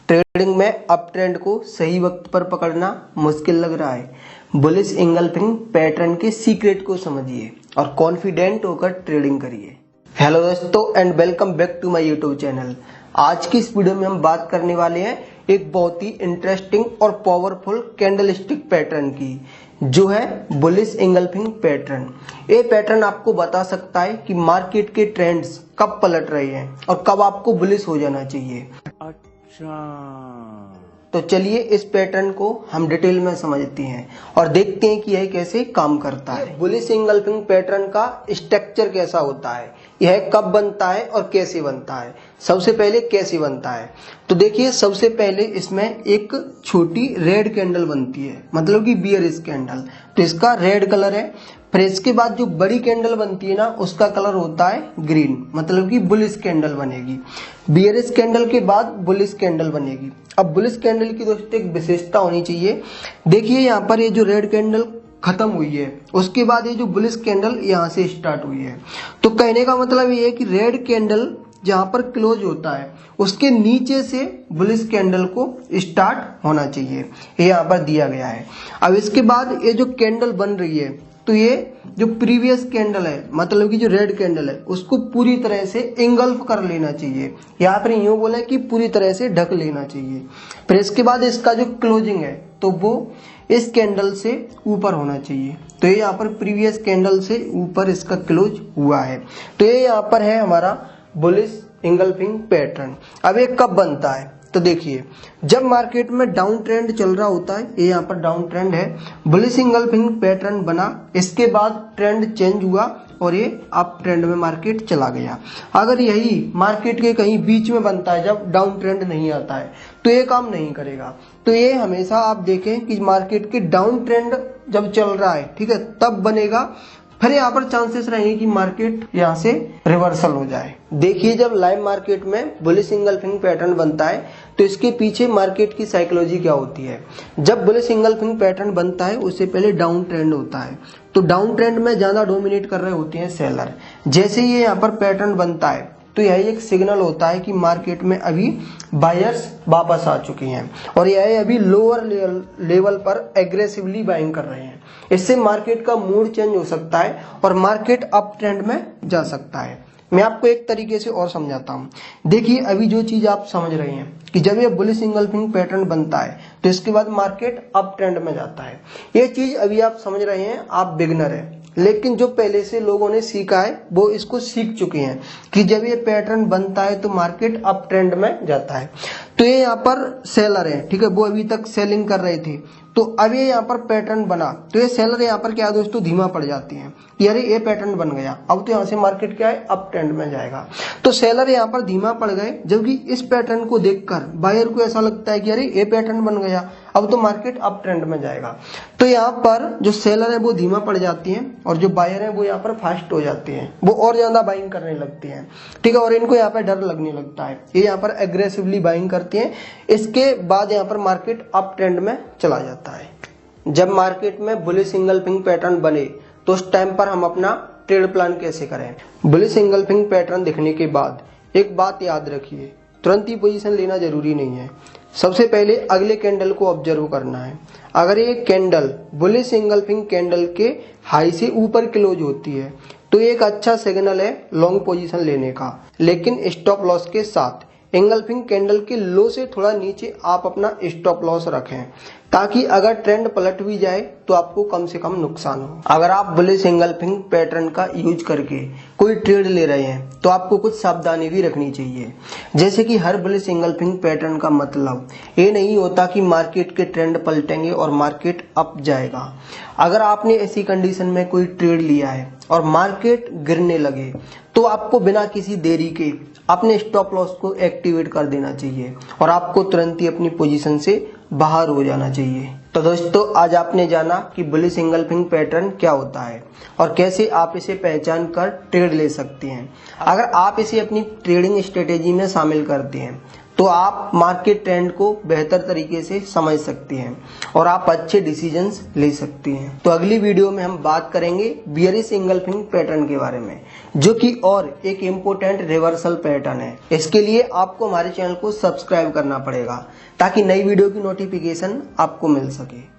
Trading में up trend को सही वक्त पर पकड़ना मुश्किल लग रहा है। बुलिश इंगल्फिंग पैटर्न के सीक्रेट को समझिए और कॉन्फिडेंट होकर ट्रेडिंग करिए। हेलो दोस्तों and welcome back to my YouTube channel. आज की इस वीडियो में हम बात करने वाले हैं एक बहुत ही इंटरेस्टिंग और पावरफुल कैंडलस्टिक पैटर्न की, जो है बुलिश इंगल्फिंग पैटर्न। ये पैटर्न आपको बता सकता है कि मार्केट के ट्रेंड्स कब पलट रहे हैं और कब आपको बुलिश हो जाना चाहिए। तो चलिए इस पैटर्न को हम डिटेल में समझते हैं और देखते हैं कि यह कैसे काम करता है। बुलिश इंगल्फिंग पैटर्न का स्ट्रक्चर कैसा होता है, यह कब बनता है और कैसे बनता है। सबसे पहले कैसे बनता है तो देखिए, सबसे पहले इसमें एक छोटी रेड कैंडल बनती है, मतलब कि बियरिश कैंडल, तो इसका रेड कलर है। फिर इसके बाद जो बड़ी कैंडल बनती है ना, उसका कलर होता है ग्रीन, मतलब कि बुलिश कैंडल बनेगी। बियरिश कैंडल के बाद बुलिश कैंडल बनेगी। अब बुलिश कैंडल की दोस्तों एक विशेषता होनी चाहिए। देखिए यहाँ पर ये जो रेड कैंडल खत्म हुई है, उसके बाद ये जो बुलिश कैंडल यहाँ से स्टार्ट हुई है। तो कहने का मतलब ये है कि रेड कैंडल जहां पर क्लोज होता है उसके नीचे से बुलिश कैंडल को स्टार्ट होना चाहिए, ये यहाँ पर दिया गया है। अब इसके बाद ये जो कैंडल बन रही है, तो ये जो प्रीवियस कैंडल है, मतलब कि जो रेड कैंडल है, उसको पूरी तरह से इंगल्फ कर लेना चाहिए। यहाँ पर यूं बोले कि पूरी तरह से ढक लेना चाहिए। फिर इसके बाद इसका जो क्लोजिंग है तो वो इस कैंडल से ऊपर होना चाहिए। तो ये यहाँ पर प्रीवियस कैंडल से ऊपर इसका क्लोज हुआ है। तो ये यहाँ पर है हमारा बुलिश इंगल्फिंग पैटर्न। अब ये कब बनता है तो देखिए, जब मार्केट में डाउन ट्रेंड चल रहा होता है, ये यहाँ पर डाउन ट्रेंड है, बुलिश इंगल्फिंग पैटर्न बना, इसके बाद ट्रेंड चेंज हुआ और ये अप ट्रेंड में मार्केट चला गया। अगर यही मार्केट के कहीं बीच में बनता है, जब डाउन ट्रेंड नहीं आता है, तो ये काम नहीं करेगा। तो ये हमेशा आप देखें कि मार्केट के डाउन ट्रेंड जब चल रहा है, ठीक है, तब बनेगा। फिर यहाँ पर चांसेस रहेंगे कि मार्केट यहाँ से रिवर्सल हो जाए। देखिए, जब लाइव मार्केट में बुलिश इंगल्फिंग पैटर्न बनता है तो इसके पीछे मार्केट की साइकोलॉजी क्या होती है। जब बुलिश इंगल्फिंग पैटर्न बनता है उससे पहले डाउन ट्रेंड होता है, तो डाउन ट्रेंड में ज्यादा डोमिनेट कर रहे होते हैं सेलर। जैसे ये यहाँ पर पैटर्न बनता है तो यह एक सिग्नल होता है कि मार्केट में अभी बायर्स वापस आ चुके हैं और यह अभी लोअर लेवल पर एग्रेसिवली बाइंग कर रहे हैं। इससे मार्केट का मूड चेंज हो सकता है और मार्केट अप ट्रेंड में जा सकता है। मैं आपको एक तरीके से और समझाता हूँ। देखिए, अभी जो चीज आप समझ रहे हैं कि जब ये बुलिश इंगल्फिंग पैटर्न बनता है तो इसके बाद मार्केट अप ट्रेंड में जाता है, ये चीज अभी आप समझ रहे हैं, आप बिगनर है। लेकिन जो पहले से लोगों ने सीखा है वो इसको सीख चुके हैं कि जब ये पैटर्न बनता है तो मार्केट अप ट्रेंड में जाता है। तो ये यहाँ पर सेलर है, ठीक है, वो अभी तक सेलिंग कर रहे थे, तो अब ये यहाँ पर पैटर्न बना तो ये सेलर यहाँ पर क्या दोस्तों धीमा पड़ जाती हैं कि अरे ये पैटर्न बन गया, अब तो यहाँ से मार्केट क्या है, अप ट्रेंड में जाएगा। तो सेलर यहाँ पर धीमा पड़ गए, जबकि इस पैटर्न को देखकर बायर को ऐसा लगता है कि अरे ये पैटर्न बन गया, अब तो मार्केट अप ट्रेंड में जाएगा। तो यहाँ पर जो सेलर है वो धीमा पड़ जाती हैं और जो बायर है वो यहाँ पर फास्ट हो जाते हैं, वो और ज्यादा बाइंग करने लगते हैं, ठीक है, और इनको यहाँ पर डर लगने लगता है, ये यहाँ पर एग्रेसिवली बाइंग करते हैं। इसके बाद यहाँ पर मार्केट अप ट्रेंड में चला जाता है। जब मार्केट में बुलिश इंगल्फिंग पैटर्न बने तो उस टाइम पर हम अपना ट्रेड प्लान कैसे करें। बुलिश इंगल्फिंग पैटर्न दिखने के बाद एक बात याद रखिए, तुरंत ही पोजीशन लेना जरूरी नहीं है। सबसे पहले अगले कैंडल को ऑब्जर्व करना है। अगर ये कैंडल बुलिश इंगल्फिंग कैंडल के हाई से ऊपर क्लोज होती है तो एक अच्छा सिग्नल है लॉन्ग पोजीशन लेने का, लेकिन स्टॉप लॉस के साथ। इंगल्फिंग कैंडल के लो से थोड़ा नीचे आप अपना स्टॉप लॉस रखें, ताकि अगर ट्रेंड पलट भी जाए तो आपको कम से कम नुकसान हो। अगर आप बुलिश इंगल्फिंग पैटर्न का यूज करके कोई ट्रेड ले रहे हैं तो आपको कुछ सावधानी भी रखनी चाहिए। जैसे कि हर बुलिश इंगल्फिंग पैटर्न का मतलब ये नहीं होता कि मार्केट के ट्रेंड पलटेंगे और मार्केट अप जाएगा। अगर आपने ऐसी कंडीशन में कोई ट्रेड लिया है और मार्केट गिरने लगे तो आपको बिना किसी देरी के अपने स्टॉप लॉस को एक्टिवेट कर देना चाहिए और आपको तुरंत ही अपनी पोजीशन से बाहर हो जाना चाहिए। तो दोस्तों, आज आपने जाना कि बुलिश इंगल्फिंग पैटर्न क्या होता है और कैसे आप इसे पहचान कर ट्रेड ले सकते हैं। अगर आप इसे अपनी ट्रेडिंग स्ट्रेटेजी में शामिल करते हैं तो आप मार्केट ट्रेंड को बेहतर तरीके से समझ सकती हैं और आप अच्छे डिसीजंस ले सकती हैं। तो अगली वीडियो में हम बात करेंगे बियरिश इंगल्फिंग पैटर्न के बारे में, जो कि और एक इम्पोर्टेंट रिवर्सल पैटर्न है। इसके लिए आपको हमारे चैनल को सब्सक्राइब करना पड़ेगा ताकि नई वीडियो की नोटिफिकेशन आपको मिल सके।